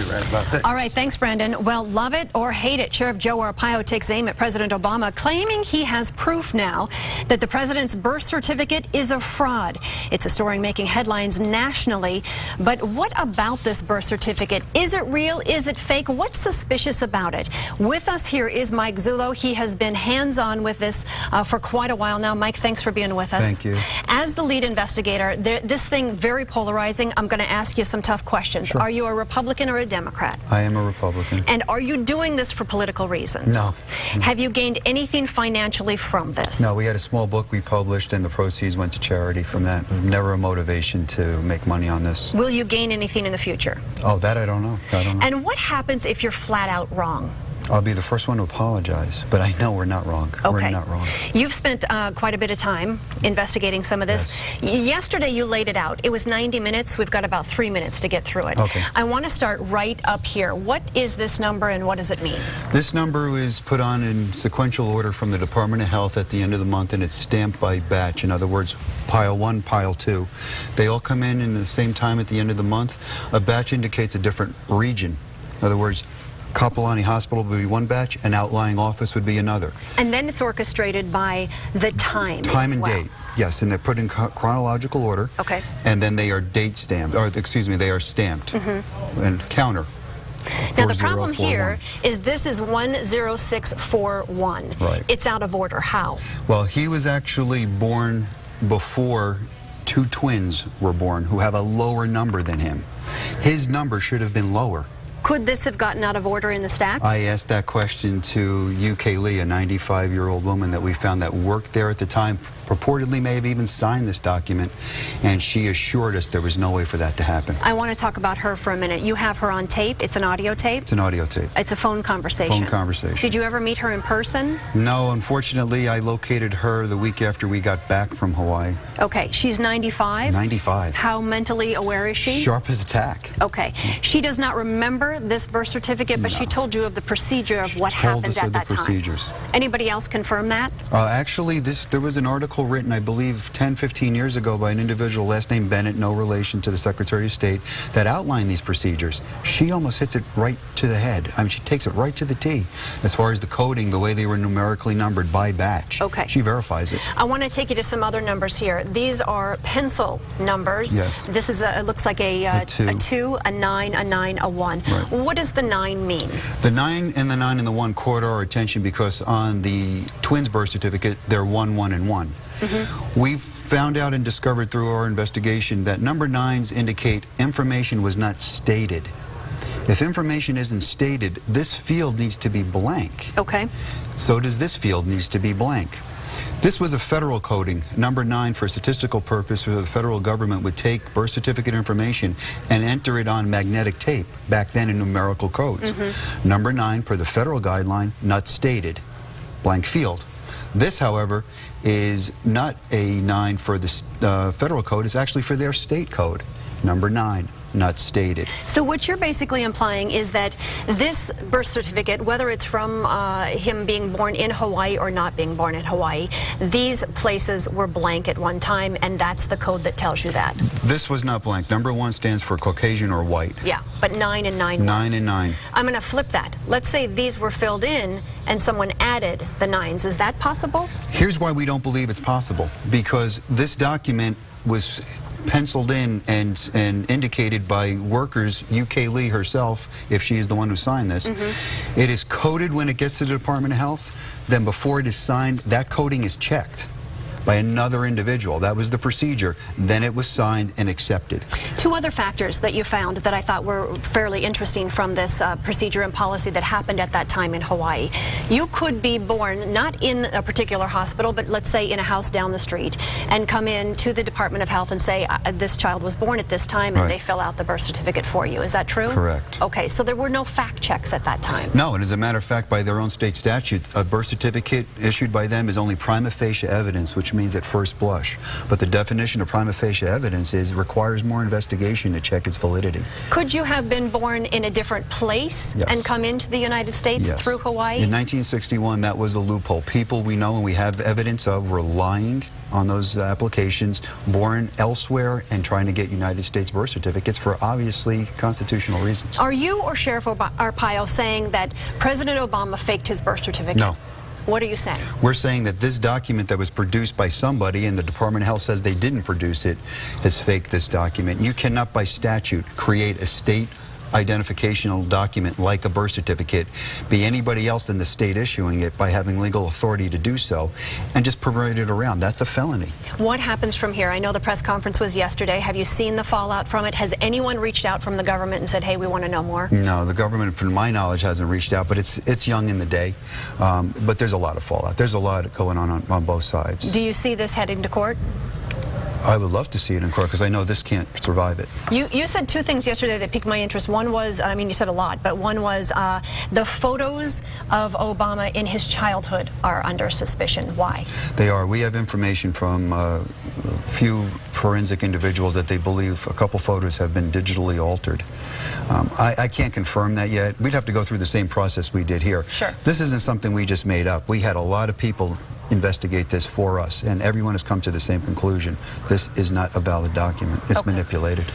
absolutely right about that. All right, thanks, Brandon. Well, love it or hate it, Sheriff Joe Arpaio takes aim at President Obama, claiming he has proof now that the president's birth certificate is a fraud. It's a story making headlines nationally. But what about this birth certificate? Is it real? Is it fake? What's suspicious about it? With us here is Mike Zullo. He has been hands-on with this for quite a while now. Mike, thanks for being with us. Thank you. As the lead investigator, this thing very polarizing. I'm going to ask you some tough questions. Sure. Are you a Republican or a Democrat? I am a Republican. And are you doing this for political reasons? No. Have you gained anything financially from this? No, we had a small book we published and the proceeds went to charity from that. Never a motivation to make money on this. Will you gain anything in the future? Oh, that I don't know. And what happens if you're flat out wrong? I'll be the first one to apologize, but I know we're not wrong. Okay. We're not wrong. You've spent quite a bit of time investigating some of this. Yes. Yesterday you laid it out. It was 90 minutes. We've got about 3 minutes to get through it. Okay. I want to start right up here. What is this number and what does it mean? This number is put on in sequential order from the Department of Health at the end of the month, and it's stamped by batch. In other words, pile 1, pile 2. They all come in the same time at the end of the month. A batch indicates a different region. In other words, Kapolani Hospital would be one batch, an outlying office would be another. And then it's orchestrated by the time. Time and date, yes, and they're put in chronological order. Okay. And then they are date stamped, or excuse me, they are stamped and counter. Now the problem here is this is 10641. Right. It's out of order. How? Well, he was actually born before two twins were born who have a lower number than him. His number should have been lower. Could this have gotten out of order in the stack? I asked that question to UK Lee, a 95-year-old woman that we found that worked there at the time, purportedly may have even signed this document, and she assured us there was no way for that to happen. I want to talk about her for a minute. You have her on tape. It's an audio tape? It's an audio tape. It's a phone conversation. Phone conversation. Did you ever meet her in person? No, unfortunately, I located her the week after we got back from Hawaii. Okay, she's 95? 95. How mentally aware is she? Sharp as a tack. Okay. She does not remember this birth certificate, but she told you of the procedure of what happened at that time. Procedures. Anybody else confirm that? Actually, there was an article written, I believe, 10, 15 years ago by an individual, last name Bennett, no relation to the Secretary of State, that outlined these procedures. She almost hits it right to the head. I mean, she takes it right to the T as far as the coding, the way they were numerically numbered by batch. Okay. She verifies it. I want to take you to some other numbers here. These are pencil numbers. Yes. This is it looks like a 2, a 9, a 9, a 1. Right. What does the 9 mean? The 9 and the 9 and the 1 caught our attention because on the twins' birth certificate, they're 1, 1, and 1. We've found out and discovered through our investigation that number 9s indicate information was not stated. If information isn't stated, this field needs to be blank. Okay. So does this field needs to be blank. This was a federal coding. Number 9, for statistical purpose, where the federal government would take birth certificate information and enter it on magnetic tape, back then in numerical codes. Number 9, per the federal guideline, not stated, blank field. This, however, is not a 9 for the federal code. It's actually for their state code. Number 9, not stated. So what you're basically implying is that this birth certificate, whether it's from him being born in Hawaii or not being born in Hawaii, these places were blank at one time, and that's the code that tells you that. This was not blank. Number 1 stands for Caucasian or white. Yeah, but 9 and 9. 9 and 9. I'm going to flip that. Let's say these were filled in and someone added the 9s. Is that possible? Here's why we don't believe it's possible. Because this document was penciled in and indicated by workers, UK Lee herself, if she is the one who signed this. It is coded when it gets to the Department of Health. Then before it is signed, that coding is checked by another individual. That was the procedure. Then it was signed and accepted. Two other factors that you found that I thought were fairly interesting from this procedure and policy that happened at that time in Hawaii. You could be born not in a particular hospital, but let's say in a house down the street, and come in to the Department of Health and say, this child was born at this time, and they fill out the birth certificate for you. Is that true? Correct. Okay, so there were no fact checks at that time. No, and as a matter of fact, by their own state statute, a birth certificate issued by them is only prima facie evidence, which means at first blush. But the definition of prima facie evidence is requires more investigation to check its validity. Could you have been born in a different place and come into the United States through Hawaii? In 1961, that was a loophole. People we know and we have evidence of were lying on those applications born elsewhere and trying to get United States birth certificates for obviously constitutional reasons. Are you or Sheriff Arpaio saying that President Obama faked his birth certificate? No. What are you saying? We're saying that this document that was produced by somebody, and the Department of Health says they didn't produce it, has faked this document. You cannot, by statute, create a state identificational document like a birth certificate, be anybody else than the state issuing it by having legal authority to do so, and just parade it around. That's a felony. What happens from here? I know the press conference was yesterday. Have you seen the fallout from it? Has anyone reached out from the government and said, hey, we want to know more? No, the government, from my knowledge, hasn't reached out, but it's young in the day. But there's a lot of fallout. There's a lot going on both sides. Do you see this heading to court? I would love to see it in court because I know this can't survive it. You said two things yesterday that piqued my interest. One was, I mean, you said a lot, but one was the photos of Obama in his childhood are under suspicion. Why? They are. We have information from a few forensic individuals that they believe a couple photos have been digitally altered. I can't confirm that yet. We'd have to go through the same process we did here. Sure. This isn't something we just made up. We had a lot of people investigate this for us, and everyone has come to the same conclusion. This is not a valid document. It's manipulated.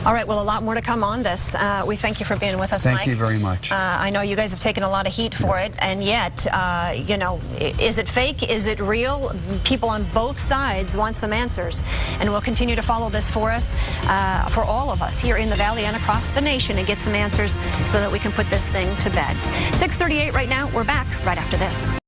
All right, well, a lot more to come on this. We thank you for being with us, Mike. Thank you very much. I know you guys have taken a lot of heat for it, and yet, you know, is it fake? Is it real? People on both sides want some answers, and we'll continue to follow this for us, for all of us here in the Valley and across the nation, and get some answers so that we can put this thing to bed. 6:38 right now. We're back right after this.